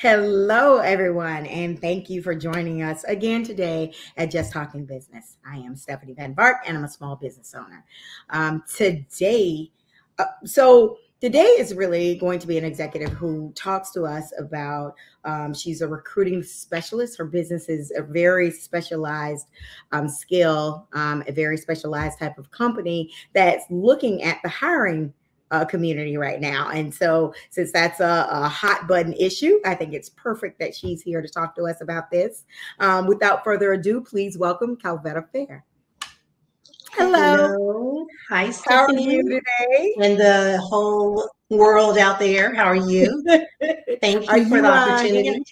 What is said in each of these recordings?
Hello, everyone, and thank you for joining us again today at Just Talking Business. I am Stephanie Van Vark, and I'm a small business owner. Today is really going to be an executive who talks to us about, she's a recruiting specialist. Her business is a very specialized skill, a very specialized type of company that's looking at the hiring community right now. And so since that's a hot button issue, I think it's perfect that she's here to talk to us about this. Without further ado, please welcome Calvetta Phair. Hello. Hi, Stephanie. How are you today? And the whole world out there. How are you? Thank you for the opportunity.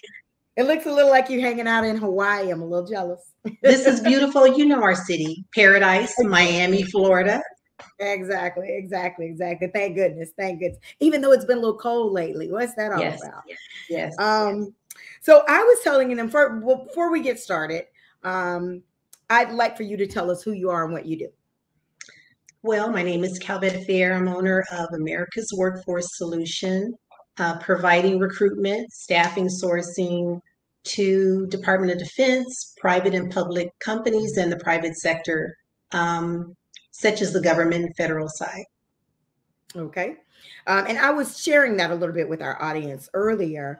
It looks a little like you're hanging out in Hawaii. I'm a little jealous. This is beautiful. You know our city, Paradise, Miami, Florida. Exactly. Thank goodness. Even though it's been a little cold lately. What's that all about? Yes. So I was telling them before we get started, I'd like for you to tell us who you are and what you do. Well, my name is Calvetta Phair. I'm owner of America's Workforce Solution, providing recruitment, staffing, sourcing to Department of Defense, private and public companies, and the private sector, such as the government and federal side. Okay. And I was sharing that a little bit with our audience earlier.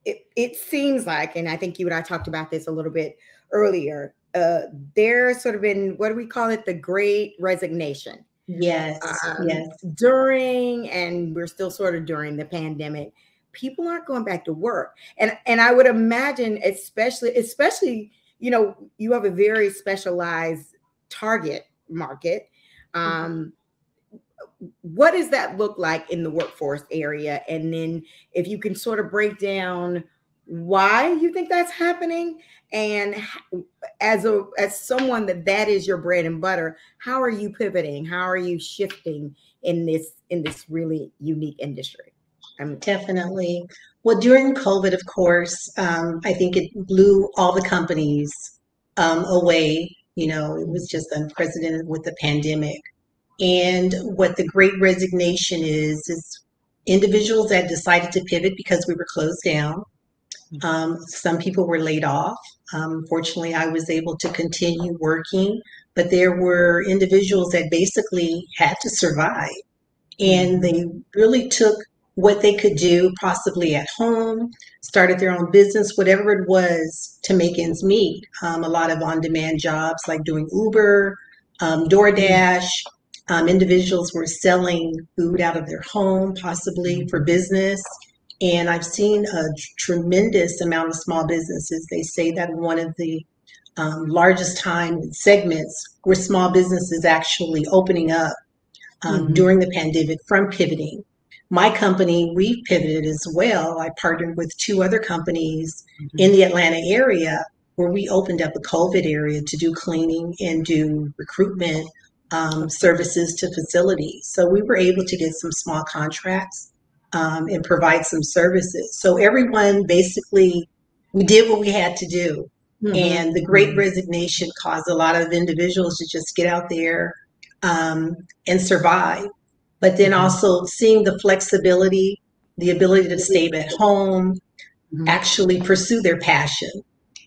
It seems like, and I think you and I talked about this a little bit earlier, there's sort of been, what do we call it? The Great Resignation. Yes. During, and we're still sort of during the pandemic, people aren't going back to work. And I would imagine, especially, you know, you have a very specialized target market. What does that look like in the workforce area? And then if you can sort of break down why you think that's happening, and as someone that is your bread and butter, how are you pivoting? How are you shifting in this really unique industry? Definitely. Well, during COVID, of course, I think it blew all the companies away. You know, it was just unprecedented with the pandemic. And what the Great Resignation is individuals that decided to pivot because we were closed down. Some people were laid off. Fortunately, I was able to continue working, but there were individuals that basically had to survive. And they really took what they could do, possibly at home, started their own business, whatever it was, to make ends meet. A lot of on-demand jobs like doing Uber, DoorDash. Individuals were selling food out of their home, possibly for business. And I've seen a tremendous amount of small businesses. They say that one of the largest time segments were small businesses actually opening up during the pandemic from pivoting. My company, we pivoted as well. I partnered with two other companies in the Atlanta area where we opened up a COVID area to do cleaning and do recruitment services to facilities. So we were able to get some small contracts and provide some services. So everyone basically, we did what we had to do. And the Great Resignation caused a lot of individuals to just get out there and survive. But then also seeing the flexibility, the ability to stay at home, actually pursue their passion.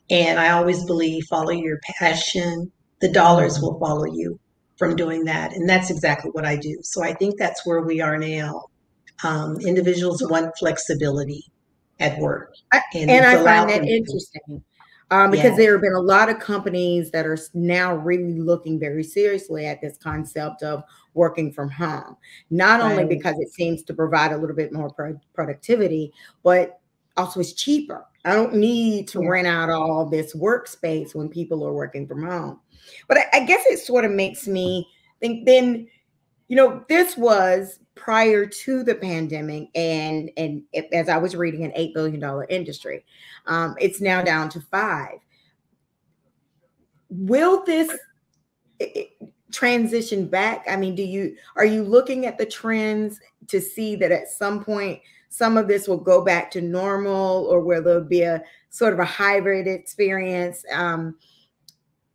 And I always believe, follow your passion, the dollars will follow you from doing that. And that's exactly what I do. So I think that's where we are now. Individuals want flexibility at work. And I find that interesting because there have been a lot of companies that are now really looking very seriously at this concept of working from home, not only because it seems to provide a little bit more productivity, but also it's cheaper. I don't need to Yeah. rent out all this workspace when people are working from home. But I guess it sort of makes me think then, this was prior to the pandemic, and as I was reading, an $8 billion industry. It's now down to five. Will this transition back? I mean, are you looking at the trends to see that at some point some of this will go back to normal, or will there be a sort of a hybrid experience?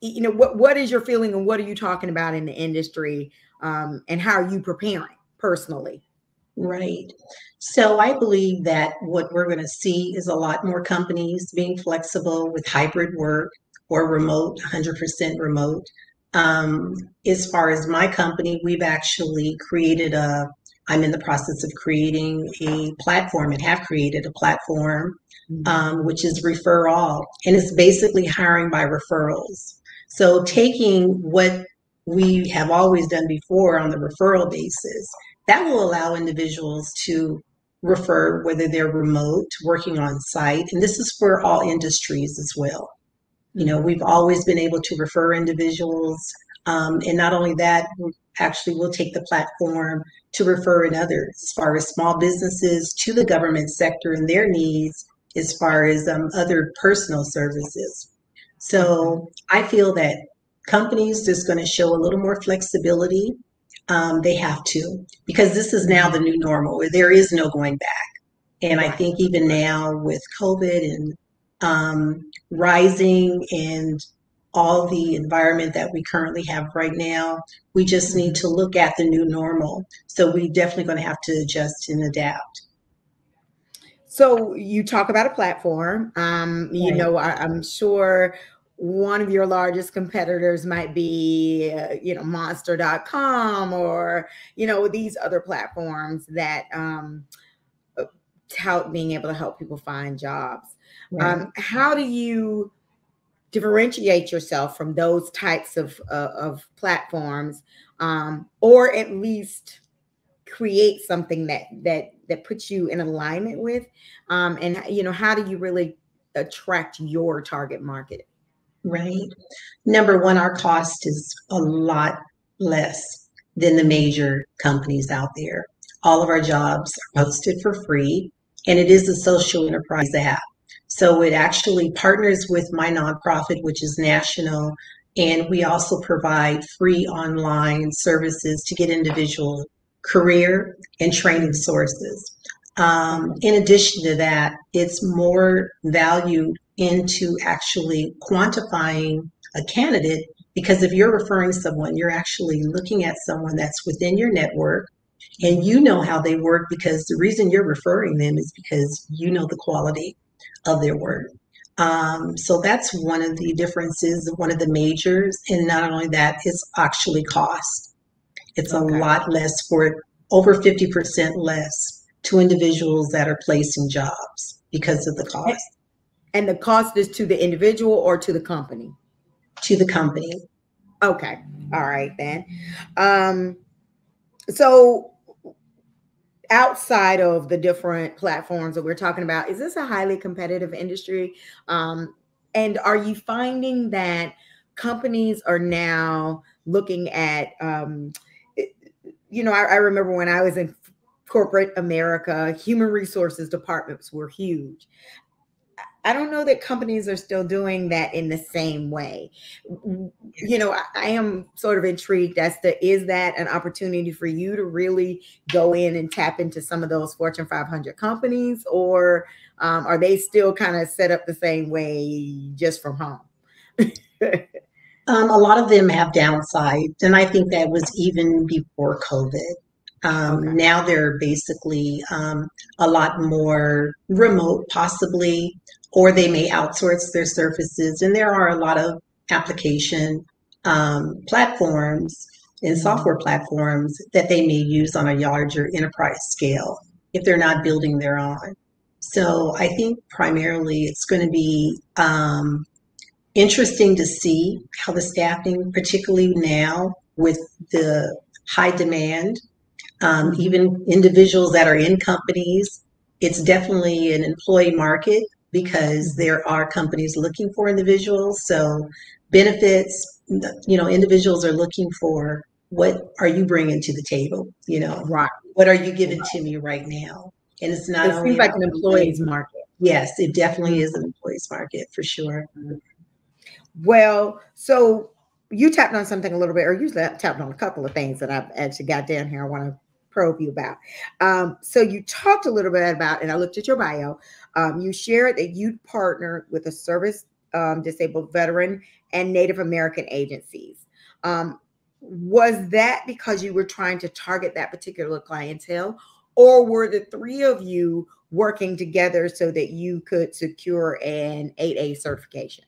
What is your feeling, and what are you talking about in the industry, and how are you preparing personally? Right. So I believe that what we're going to see is a lot more companies being flexible with hybrid work or remote, 100% remote. Um, as far as my company, we've actually I'm in the process of creating a platform and have created a platform, Mhm. which is Refer All. And it's basically hiring by referrals. So taking what we have always done before on the referral basis, that will allow individuals to refer whether they're remote, working on site, and this is for all industries as well. You know, Mhm. we've always been able to refer individuals, and not only that, actually we'll take the platform to refer in others, as far as small businesses to the government sector and their needs, as far as other personal services. Okay. So I feel that companies just going to show a little more flexibility. They have to, because this is now Mhm. the new normal where there is no going back. And I Right. think even now with COVID and rising and all the environment that we currently have right now, we just need Mhm. to look at the new normal. So we definitely going to have to adjust and adapt. So you talk about a platform. Right. I'm sure one of your largest competitors might be, monster.com, or, these other platforms that tout being able to help people find jobs. Right. How do you differentiate yourself from those types of platforms, or at least create something that puts you in alignment with, and how do you really attract your target market? Right. Number one, our cost is a lot less than the Mhm. major companies out there. All of our jobs are posted for free, and it is a social enterprise app. So it actually partners with my nonprofit, which is national, and we also provide free online services to get individual career and training Mhm. sources. Okay. In addition to that, it's more valued into actually quantifying a candidate, because if you're referring someone, you're actually looking at someone that's within your network and Mhm. you know how they work, because the reason you're referring them is because you know the quality of their work. So that's one of the differences, one of the majors. And not only that, it's actually cost. It's a Okay. lot less for over 50% less to individuals that are placing jobs because of the And cost and the cost is to the individual or to the company? to the company. Okay. All right then. Um, so outside of the different platforms that we're talking about, is this a highly competitive industry? And are you finding that companies are now looking at, I remember when I was in corporate America, human resources departments were huge. I don't know that companies are still doing that in the same way. I am sort of intrigued as to, is that an opportunity for you to really go in and tap into some of those Fortune 500 companies, or are they still kind of set up the same way just from home? A lot of them have downsides, and I think that was even before COVID. Okay. Now they're basically a lot more remote, possibly, or they may outsource their services. And there are a lot of application platforms and Mhm. software platforms that they may use on a larger enterprise scale if they're not building their own. So I think primarily it's going to be interesting to see how the staffing, particularly now with the high demand, Mhm. even individuals that are in companies, it's definitely an employee market. because there are companies looking for individuals. So benefits, individuals are looking for, what are you bringing to the table? Right. What are you giving to me right now? And it's not It seems only like about an the money. employee's market. Yes, it definitely Mhm. is an employee's market for sure. Well, so you tapped on something a little bit, or you tapped on a couple of things that I've actually got down here. I want to probe you about. So you talked a little bit about, and I looked at your bio. You shared that you'd partnered with a service disabled veteran and Native American agencies. Um, was that because you were trying to target that particular clientele, or were the three of you working together so that you could secure an 8A certification?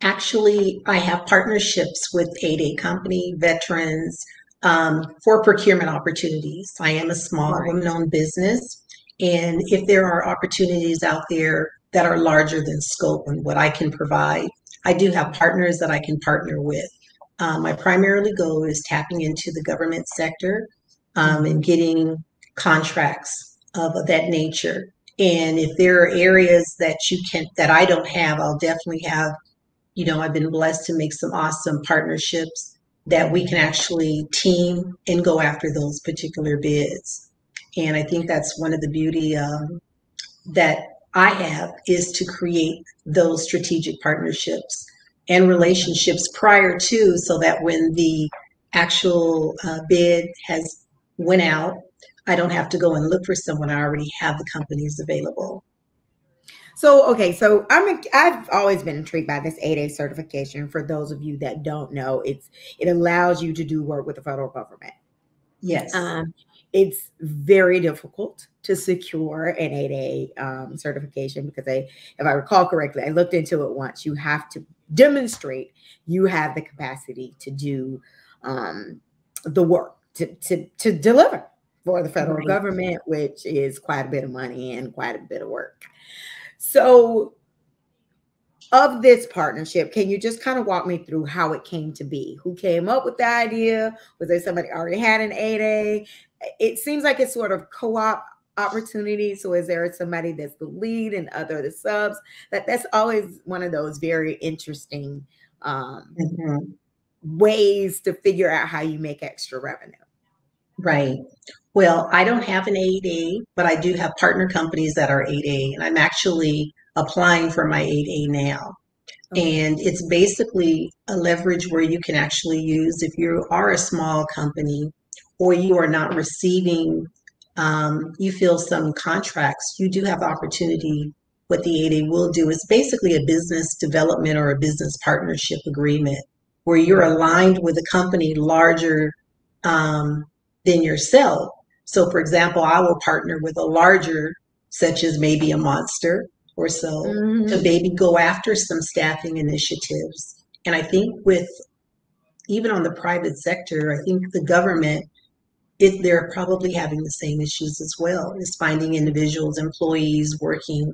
Actually, I have partnerships with 8A company, veterans, for procurement opportunities. I am a small Right. woman-owned business, and if there are opportunities out there that are larger than scope and what I can provide, I do have partners that I can partner with. My primarily goal is tapping into the government sector, and Mhm. getting contracts of that nature. And if there are areas that I don't have, I'll definitely have, I've been blessed to make some awesome partnerships that we can actually team and go after those particular bids. And I think that's one of the beauty, that I have, is to create those strategic partnerships and relationships prior to, so that when the actual bid has went out, I don't have to go and look for someone. I already have the companies available. So okay, so I've always been intrigued by this 8A certification. For those of you that don't know, it allows you to do work with the federal government. Yes. Um, it's very difficult to secure an 8A certification because if I recall correctly, I looked into it once. You have to demonstrate you have the capacity to do the work to deliver for the federal Right. government, which is quite a bit of money and quite a bit of work. So, of this partnership, can you just kind of walk me through how it came to be? Who came up with the idea? Was there somebody already had an 8A? It seems like it's sort of co-op opportunity. So is there somebody that's the lead and other the subs? That's always one of those very interesting Mhm. ways to figure out how you make extra revenue. Right. Well, I don't have an 8A, but I do have partner companies that are 8A, and I'm actually applying for my 8A now. Okay. And it's basically a leverage where you can actually use, if you are a small company or you are not receiving, you feel some contracts, you do have the opportunity. What the 8A will do is basically a business development or a business partnership agreement where you're Mhm. aligned with a company larger, um, than yourself. So, for example, I will partner with a larger, such as maybe a Monster or so, to Mhm. maybe go after some staffing initiatives. And I think with, even on the private sector, I think the government, they're probably having the same issues as well, is finding individuals, employees working,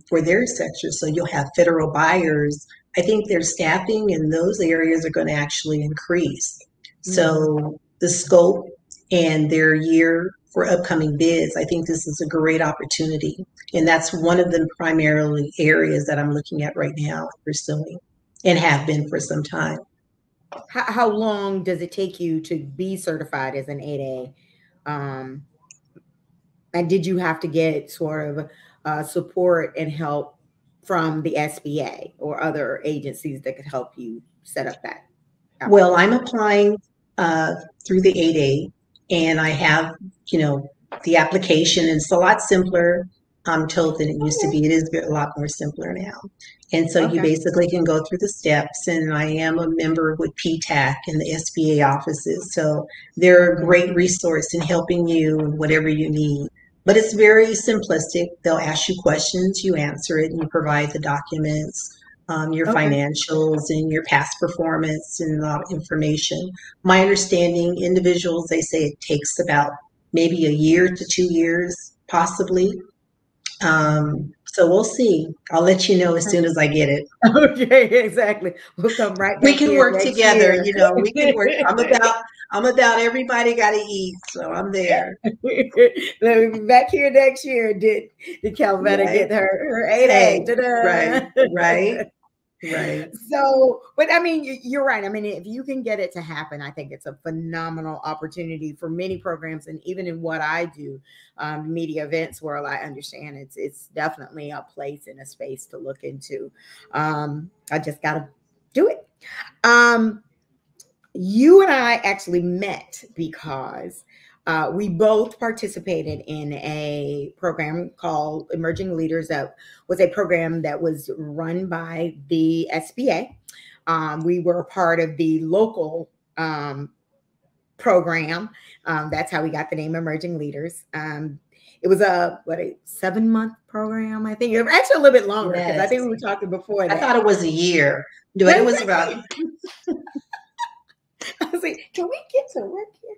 for their sector. So you'll have federal buyers. I think their staffing in those areas are going to actually increase. Mhm. So the scope and their year for upcoming bids, I think this is a great opportunity. And that's one of the primarily areas that I'm looking at right now, pursuing, and have been for some time. How long does it take you to be certified as an 8A? And did you have to get sort of support and help from the SBA or other agencies that could help you set up that Well, I'm application? applying through the 8A, and I have, you know, the application. And it's a lot simpler, I'm told, than it used to Okay. be. It is a lot more simpler now. And so you Okay. basically can go through the steps. And I am a member with PTAC and the SBA offices. So they're a Mhm. great resource in helping you in whatever you need. But it's very simplistic. They'll ask you questions, you answer it, and you provide the documents, your Okay. financials and your past performance and a lot of information. My understanding, individuals, they say it takes about maybe a year to 2 years, possibly. Mhm. So we'll see. I'll let you know as soon as I get it. Okay, exactly. We'll come right We back can here work next together, year. you know, we can work. I'm about everybody got to eat, so I'm there. Let me be back here next year. Did Calvetta Right. get her Hey, 8A? right, right, Ta-da! right. So, but I mean, you're right. I mean, if you can get it to happen, I think it's a phenomenal opportunity for many programs, and even in what I do, media events world, I understand it's definitely a place and a space to look into. I just got to do it. Um, you and I actually met because we both participated in a program called Emerging Leaders. That was a program that was run by the SBA. We were a part of the local program. That's how we got the name Emerging Leaders. It was a 7 month program, I think. It was actually a little bit longer because I Yes. think we were talking before I thought that. it was a year, but it was about, I was like, can we get to work here?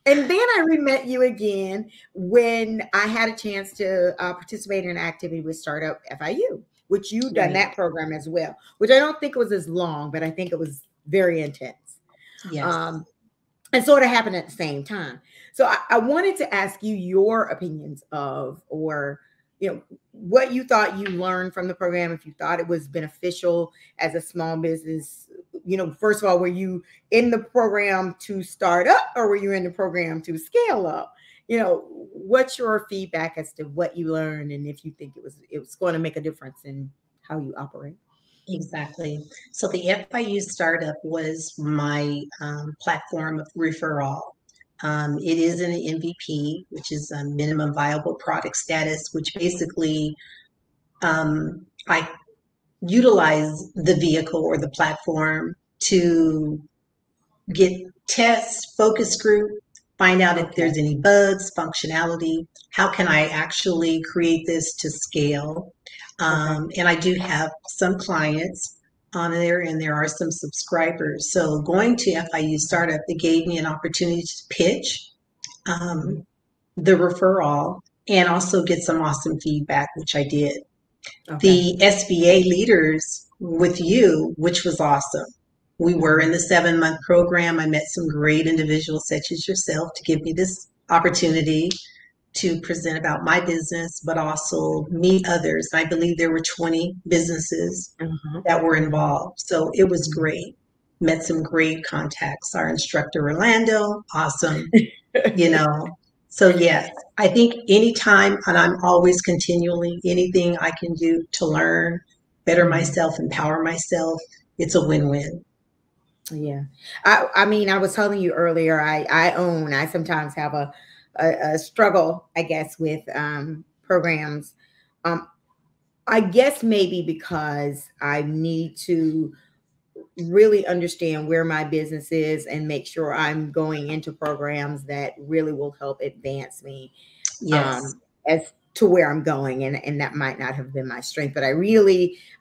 And then I met you again when I had a chance to participate in an activity with Startup FIU, which you done right. that program as well, which I don't think it was as long, but I think it was very intense. Yes. Um, and sort of happened at the same time. So I wanted to ask you your opinions of, or what you thought you learned from the program, if you thought it was beneficial as a small business. First of all, were you in the program to start up, or were you in the program to scale up? What's your feedback as to what you learned, and if you think it was going to make a difference in how you operate? Exactly. So the FIU startup was my platform of referral. It is an MVP, which is a minimum viable product status, which basically I utilize the vehicle or the platform to get tests, focus group, find out if Okay. there's any bugs, functionality. How can I actually create this to scale? Okay. And I do have some clients on there, and there are some subscribers. So going to FIU Startup, it gave me an opportunity to pitch Mhm. um, the referral and also get some awesome feedback, which I did. Okay. The SBA leaders with you, which was awesome. We were in Mhm. the 7 month program. I met some great individuals such as yourself to give me this opportunity to present about my business, but also meet others. I believe there were 20 businesses Uh-huh. that were Mhm. involved. So it was Mhm. great. Met some great contacts. Our instructor, Orlando, awesome, you know. So yes, I think anytime, and I'm always continually anything I can do to learn, better Mhm. myself, empower myself, it's a win-win. Yeah. I mean, I was telling you earlier, I sometimes have a struggle, I guess, with programs. Um, I guess maybe because I need to really understand where my business is and make sure I'm going into programs that really will help advance me Yes, as to where I'm going. And that might not have been my strength, but I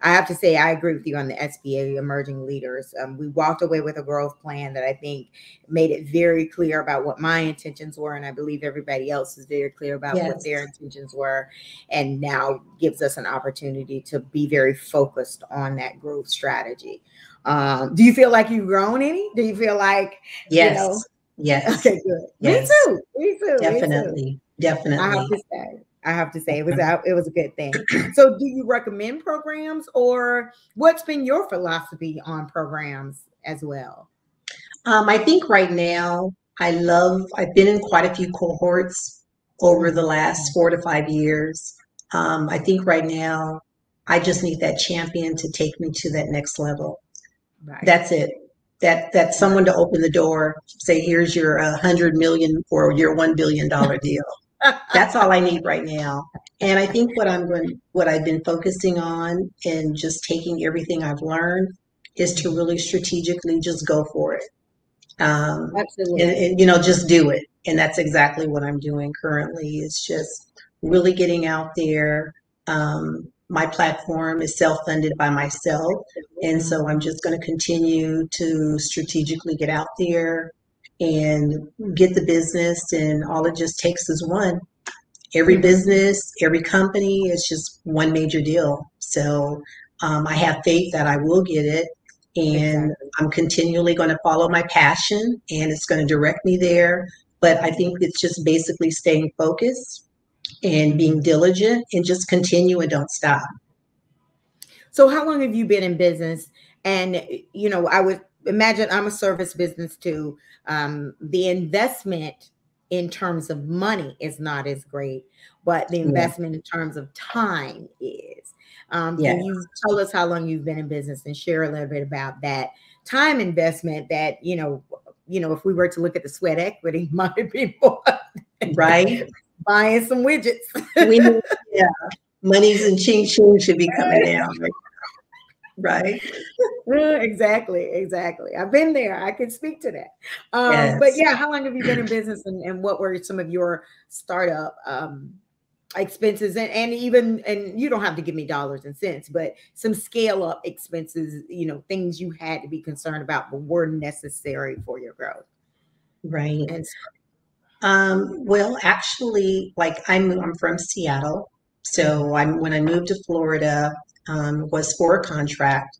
have to say, I agree with you on the SBA Emerging Leaders. We walked away with a growth plan that I think made it very clear about what my intentions were. And I believe everybody else is very clear about what yes, their intentions were. And now gives us an opportunity to be very focused on that growth strategy. Do you feel like you've grown any? Do you feel like, you yes, know, yes, okay, good. Me yes, too. Me too. Me too. definitely, I have definitely. to say, it was a good thing. So, do you recommend programs, or what's been your philosophy on programs as well? I think right now, I've been in quite a few cohorts over the Mhm. last 4 to 5 years. I think right now, I just need that champion to take me to that next level. Right. That's it. That's Right. someone to open the door, say, here's your 100 million or your $1 billion deal. That's all I need right now. And I think what I've been focusing on and just taking everything I've learned is to Mhm. really strategically just go for it. Um, Absolutely. just do it. And that's exactly what I'm doing currently is just really getting out there. My platform is self-funded by myself. And so I'm Mhm. just going to continue to strategically get out there and get the business. And all it just takes is one. Every Hmm. business, every company is just one major deal. So I have faith that I will get it. And Exactly. I'm continually going to follow my passion and it's going to direct me there. But I think it's just basically staying focused and being Hmm. diligent and just continue and don't stop. So how long have you been in business? And I would imagine I'm a service business too. The investment in terms of money is not as great, but the Yeah. investment in terms of time is. Can Yes. you tell us how long you've been in business and share a little bit about that time investment that, if we were to look at the sweat equity might be more Right. buying some widgets. We need, yeah, monies and ching ching should be coming down. Right. Exactly, exactly. I've been there. I can speak to that. But Yes. yeah, how long have you been in business, and what were some of your startup expenses, and even, and you don't have to give me dollars and cents, but some scale up expenses, things you had to be concerned about but were necessary for your growth. Right. And Well, actually, like I'm from Seattle, so mhm, when I moved to Florida, was for a contract,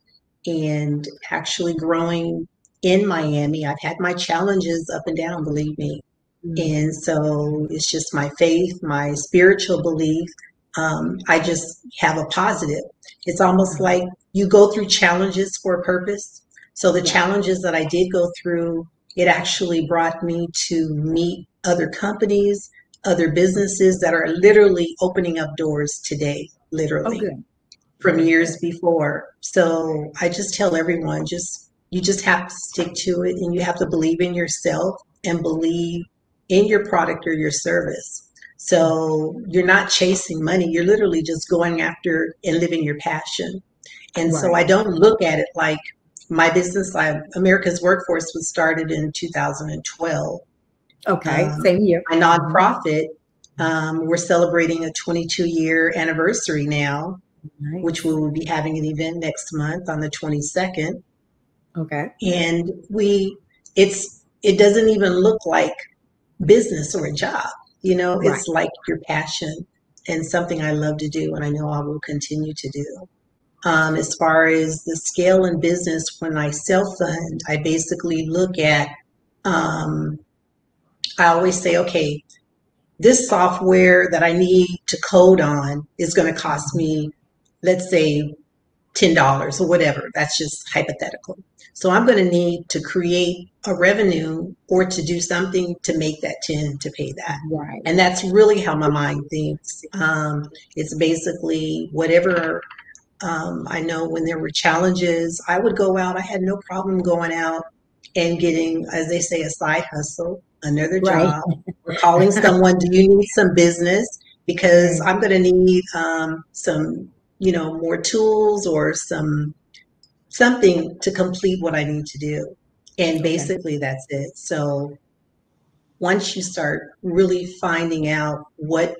and actually growing in Miami, I've had my challenges up and down, believe me. mhm, And so it's just my faith, my spiritual belief. I just have a positive. It's almost mhm. like you go through challenges for a purpose. So the Yeah. challenges that I did go through, it actually brought me to meet other companies, other businesses that are literally opening up doors today, Oh, literally good, from good, years good. before. So I just tell everyone, just you just have to stick to it and you have to believe in yourself and believe in your product or your service. So you're not chasing money, you're literally just going after and living your passion. And so I Right. don't look at it like my business, America's Workforce was started in 2012. Okay. Um, Same here. my Hmm. nonprofit, we're celebrating a 22-year anniversary now, which we Nice. will be having an event next month on the 22nd. Okay. And it doesn't even look like business or a job. Right. It's like your passion and something I love to do, and I know I will continue to do. As far as the scale in business, when I self fund, I basically look at, um, I always say, okay, this software that I need to code on is going to cost Mhm. me, let's say, $10 or whatever. That's just hypothetical. So I'm going to need to create a revenue or to do something to make that 10 to pay that. Right. And that's really how my mind thinks. It's basically whatever. I know when there were challenges, I would go out. I had no problem going out and getting, as they say, a side hustle, another Right. job, or calling someone, do you need some business? Because Mm, I'm going to need some, more tools or something to complete what I need to do. And okay. basically that's it. So once you start really finding out what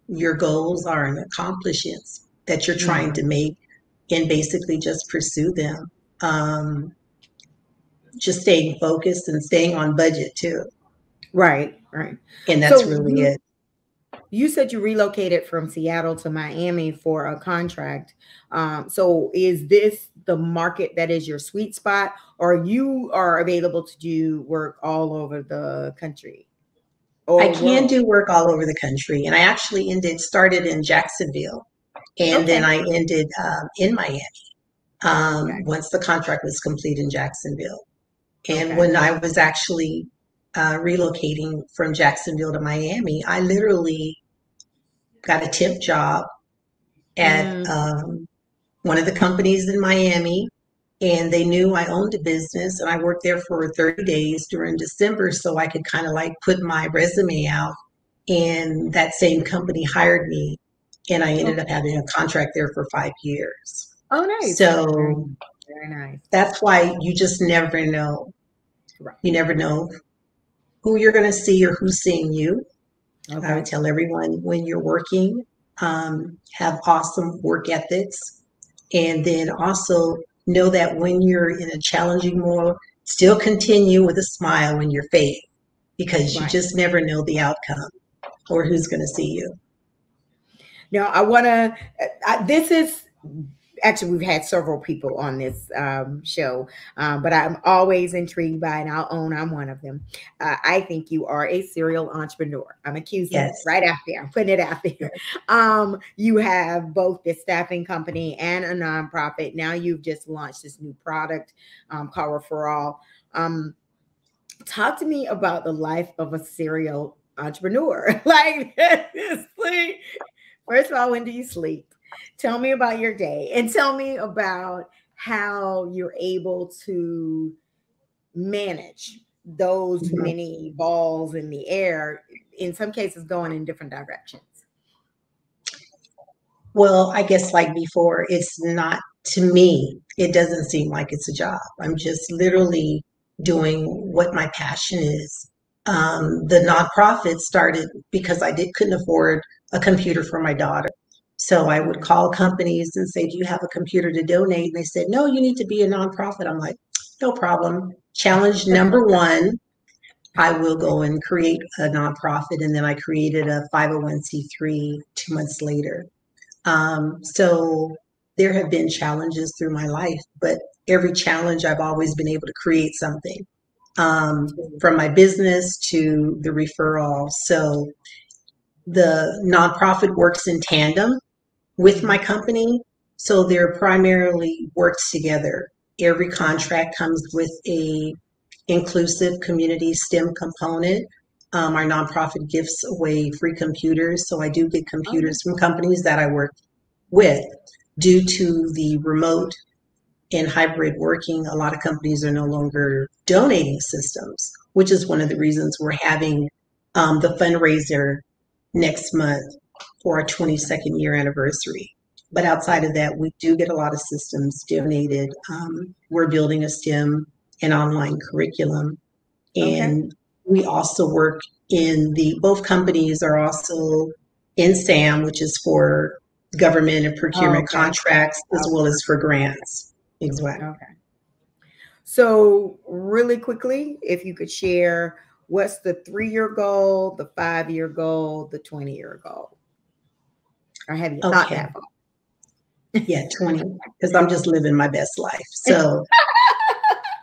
your goals are and accomplishments that you're trying to Mhm. make and basically just pursue them. Um, just staying focused and staying on budget too. Right, right. And that's So really it. you said you relocated from Seattle to Miami for a contract. So is this the market that is your sweet spot, or you are available to do work all over the country I or can world? do work all over the country. And I actually started in Jacksonville and then Okay. I ended in Miami Okay. once the contract was complete in Jacksonville. And Okay. when I was actually relocating from Jacksonville to Miami, I literally got a temp job at Mm, one of the companies in Miami, and they knew I owned a business, and I worked there for 30 days during December so I could kind of like put my resume out. And that same company hired me, and I ended up okay. having a contract there for 5 years. Oh, nice. Very So nice. Very nice. that's why you just never know. Right. You never know who you're going to see or who's seeing you. I would Okay. tell everyone when you're working, have awesome work ethics. And then also know that when you're in a challenging moment, still continue with a smile in your faith because you Right. just never know the outcome or who's going to see you. Now, I want to, this is actually, we've had several people on this show, but I'm always intrigued by, and I'll own I'm one of them. I think you are a serial entrepreneur. I'm accusing it Yes. right out there. I'm putting it out there. You have both the staffing company and a nonprofit. Now you've just launched this new product called Referral. Um, Talk to me about the life of a serial entrepreneur. Like, seriously. First of all, when do you sleep? Tell me about your day and tell me about how you're able to manage those Mhm. many balls in the air, in some cases going in different directions. Well, I guess like before, it's not to me, it doesn't seem like it's a job. I'm just literally doing what my passion is. The nonprofit started because couldn't afford a computer for my daughter. So I would Okay. call companies and say, "Do you have a computer to donate?" And they said, "No, you need to be a nonprofit." I'm like, "No problem." Challenge number one, I will go and create a nonprofit. And then I created a 501c3 2 months later. So there have been challenges through my life, but every challenge I've always been able to create something, from my business to the referral. So the nonprofit works in tandem with my Mhm. company. So they're primarily works together. Every Okay. contract comes with a inclusive community STEM component. Our nonprofit gives away free computers. So I do get Oh, computers from companies that I work with. Due to the remote and hybrid working, a lot of companies are no longer donating systems, which is one of the reasons we're having the fundraiser next month for our okay. 22nd year anniversary. But outside of Okay. that, we do get a lot of systems donated. We're building a STEM and online curriculum. Okay. And we also work in both companies are also in SAM, which is for government and procurement Okay. contracts, as well Okay. as for grants. Exactly. Okay. So, really quickly, if you could share what's the 3 year goal, the 5 year goal, the 20-year goal? Or have you thought Okay. that far? Yeah, 20, because I'm just living my best life. So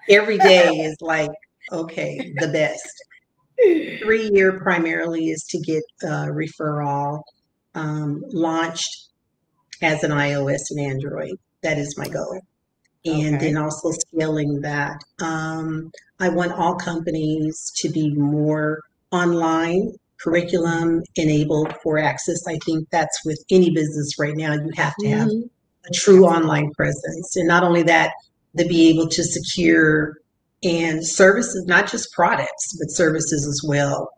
every day is like, okay, the best. 3 year primarily is to get referral launched as an iOS and Android. That is my goal. And then Okay. also scaling that. I want all companies to be more online curriculum enabled for access. I think that's with any business right now. You have to have Mm-hmm. a true Absolutely. online presence. And not only that, to be able to secure and services, not just products, but services as well,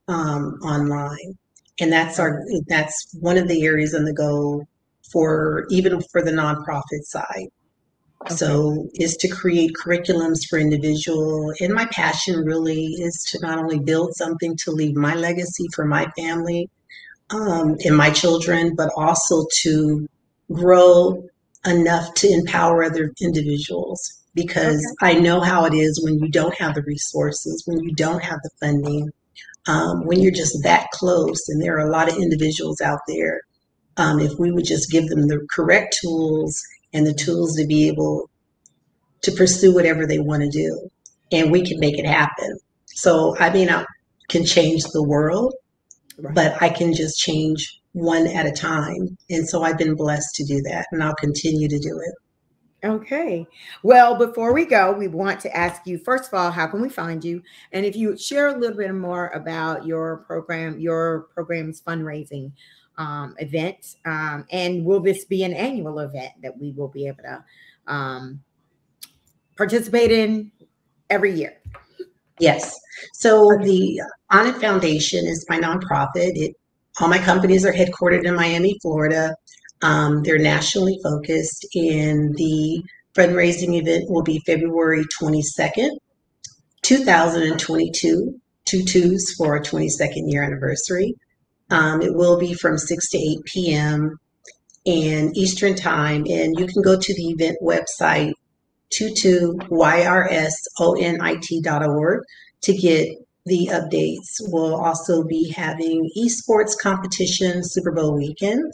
online. And Okay. that's one of the areas in the goal for even for the nonprofit side. Okay. So is to create curriculums for individual. And my passion really is to not only build something to leave my legacy for my family, and my children, but also to grow enough to empower other individuals. Because Okay. I know how it is when you don't have the resources, when you don't have the funding, when you're just that close. And there are a lot of individuals out there. If we would just give them the correct tools and the tools to be able to pursue whatever they want to do, and we can make it happen. So I mean, I can change the world, Right. but I can just change one at a time. And so I've been blessed to do that, and I'll continue to do it. Okay. Well, before we go, we want to ask you, first of all, how can we find you? And if you would share a little bit more about your program's fundraising event. And will this be an annual event that we will be able to participate in every year? Yes. So Okay. the Onnit Foundation is my nonprofit. All my companies are headquartered in Miami, Florida. They're nationally focused, and the fundraising event will be February 22nd, 2022, two twos for our 22nd year anniversary. It will be from 6 to 8 p.m. and Eastern Time, and you can go to the event website 22yrsonit.org to get the updates. We'll also be having esports competition Super Bowl weekend.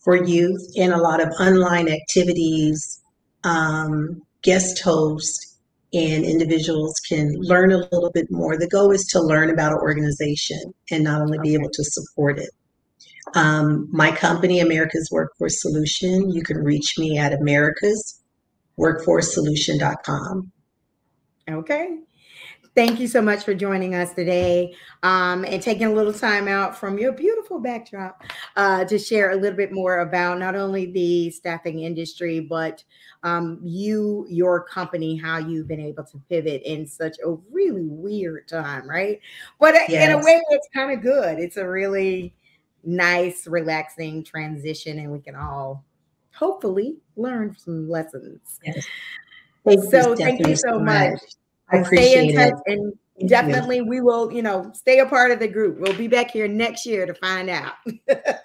for youth and a lot of online activities, guest hosts, and individuals can learn a little bit more. The goal is to learn about an organization and not only be able to support it. My company, America's Workforce Solution, you can reach me at americasworkforcesolution.com. Okay. Thank you so much for joining us today, and taking a little time out from your beautiful backdrop to share a little bit more about not only the staffing industry, but your company, how you've been able to pivot in such a really weird time, right? But in a Yes, way, it's kind of good. It's a really nice, relaxing transition, and we can all hopefully learn some lessons. yes. Thank you, So thank you Stephanie, so so much. much. I Stay in appreciate touch, it. and Thank you. definitely we will, stay a part of the group. We'll be back here next year to find out.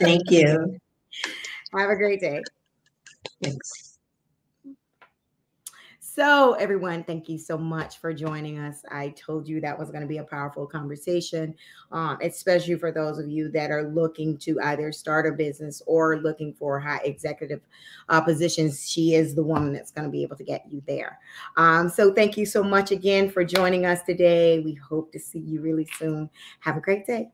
Thank you. Have a great day. Thanks. So, everyone, thank you so much for joining us. I told you that was going to be a powerful conversation, especially for those of you that are looking to either start a business or looking for high executive positions. She is the woman that's going to be able to get you there. So, thank you so much again for joining us today. We hope to see you really soon. Have a great day.